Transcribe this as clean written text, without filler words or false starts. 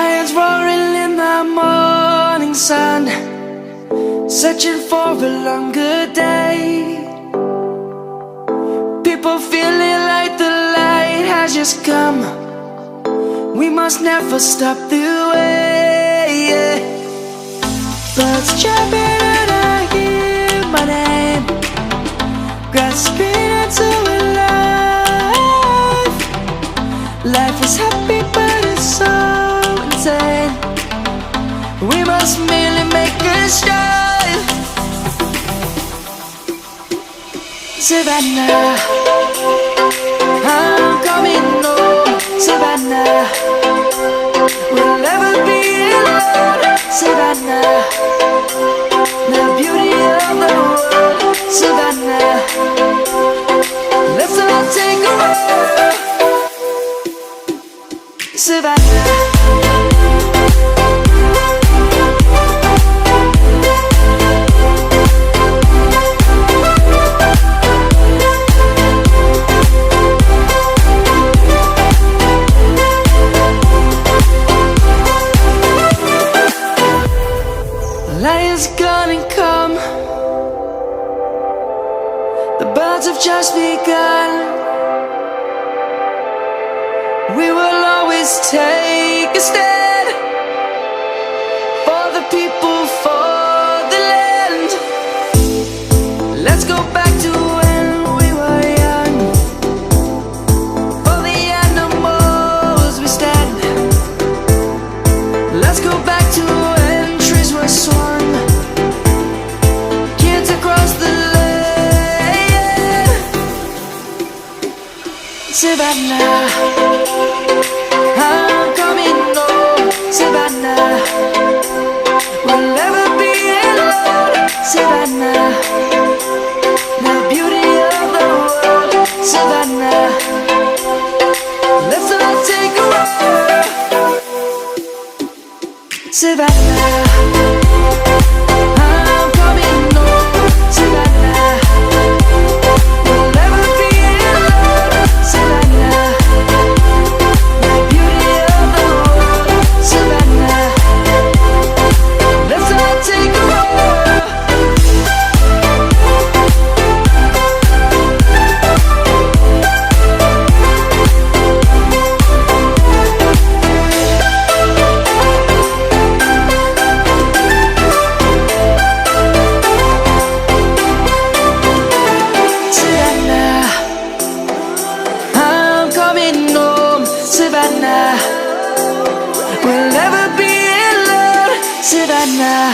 Lions roaring in the morning sun, searching for a longer day. People feeling like the light has just come. We must never stop the way. Birds chirping and I hear my name, grasping into a life. Life is happy but it's so insane. We must merely make a strive. Savannah, I'm coming home. Savannah, we'll never be alone. Savannah, the beauty of the world. Savannah, let's all take a walk. Savannah, lion's gonna come. The birds have just begun. We will always take a stand for the people, for the land. Let's go back to when we were young. For the animals we stand. Let's go back to when trees were swung, kids across the land. Savannah, I'm coming home. Savannah, we'll never be alone. Savannah, the beauty of the world. Savannah, let's all take a walk. Savannah, I'm coming home. Savannah, we'll never be alone. Savannah, the beauty of the world. Savannah, let's all take a walk. Savannah, I'm coming home. Savannah, we'll never be alone. Savannah.